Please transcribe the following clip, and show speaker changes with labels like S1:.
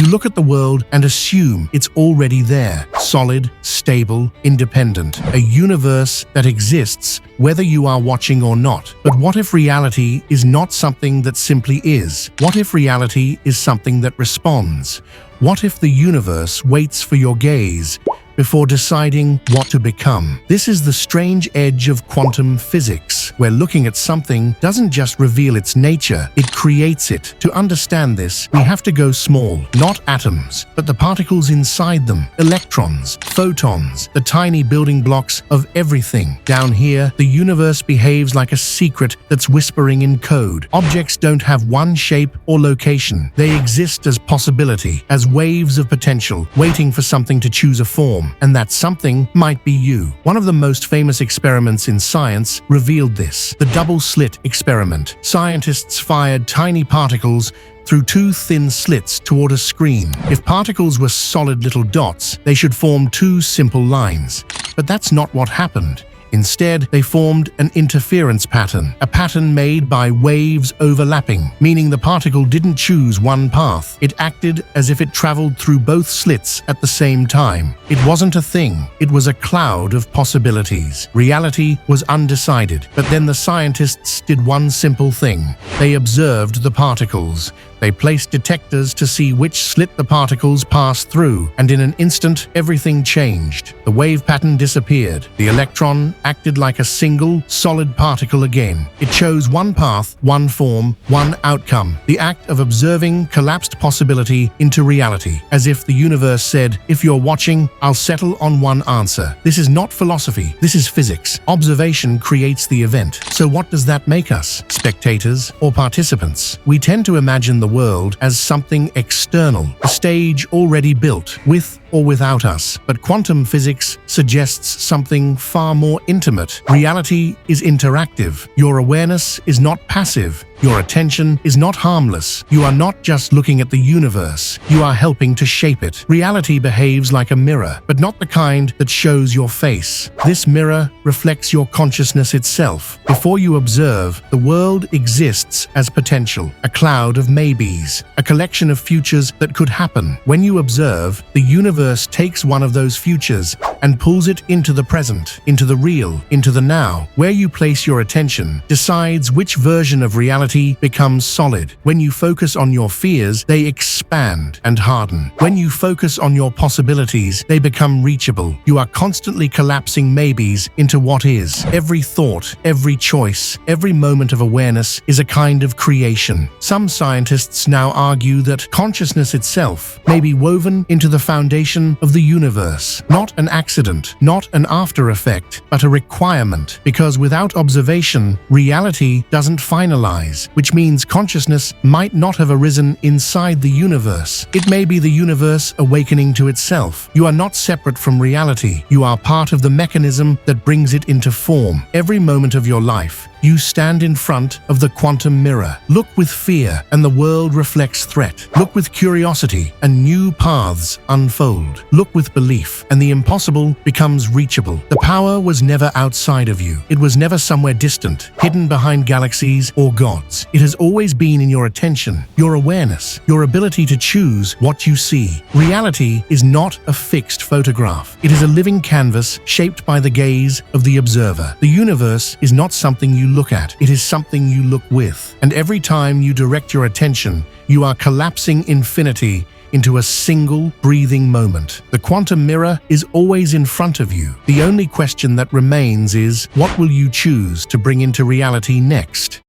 S1: You look at the world and assume it's already there, solid, stable, independent, a universe that exists whether you are watching or not. But what if reality is not something that simply is? What if reality is something that responds? What if the universe waits for your gaze before deciding what to become? This is the strange edge of quantum physics, where looking at something doesn't just reveal its nature, it creates it. To understand this, we have to go small, not atoms, but the particles inside them, electrons, photons, the tiny building blocks of everything. Down here, the universe behaves like a secret that's whispering in code. Objects don't have one shape or location. They exist as possibility, as waves of potential, waiting for something to choose a form. And that something might be you. One of the most famous experiments in science revealed this. The double-slit experiment. Scientists fired tiny particles through two thin slits toward a screen. If particles were solid little dots, they should form two simple lines. But that's not what happened. Instead, they formed an interference pattern, a pattern made by waves overlapping, meaning the particle didn't choose one path. It acted as if it traveled through both slits at the same time. It wasn't a thing, it was a cloud of possibilities. Reality was undecided, but then the scientists did one simple thing. They observed the particles. They placed detectors to see which slit the particles passed through, and in an instant, everything changed. The wave pattern disappeared. The electron acted like a single, solid particle again. It chose one path, one form, one outcome. The act of observing collapsed possibility into reality, as if the universe said, if you're watching, I'll settle on one answer. This is not philosophy, this is physics. Observation creates the event. So what does that make us? Spectators or participants? We tend to imagine the world as something external, a stage already built, with or without us. But quantum physics suggests something far more intimate. Reality is interactive. Your awareness is not passive. Your attention is not harmless. You are not just looking at the universe. You are helping to shape it. Reality behaves like a mirror, but not the kind that shows your face. This mirror reflects your consciousness itself. Before you observe, the world exists as potential, a cloud of maybes, a collection of futures that could happen. When you observe, the universe takes one of those futures and pulls it into the present, into the real, into the now. Where you place your attention decides which version of reality becomes solid. When you focus on your fears, they expand and harden. When you focus on your possibilities, they become reachable. You are constantly collapsing maybes into what is. Every thought, every choice, every moment of awareness is a kind of creation. Some scientists now argue that consciousness itself may be woven into the foundation of the universe. Not an accident, not an after effect, but a requirement. Because without observation, reality doesn't finalize. Which means consciousness might not have arisen inside the universe. It may be the universe awakening to itself. You are not separate from reality. You are part of the mechanism that brings it into form. Every moment of your life, you stand in front of the quantum mirror. Look with fear, and the world reflects threat. Look with curiosity, and new paths unfold. Look with belief, and the impossible becomes reachable. The power was never outside of you. It was never somewhere distant, hidden behind galaxies or gods. It has always been in your attention, your awareness, your ability to choose what you see. Reality is not a fixed photograph. It is a living canvas shaped by the gaze of the observer. The universe is not something you look at, it is something you look with. And every time you direct your attention, you are collapsing infinity into a single breathing moment. The quantum mirror is always in front of you. The only question that remains is, what will you choose to bring into reality next?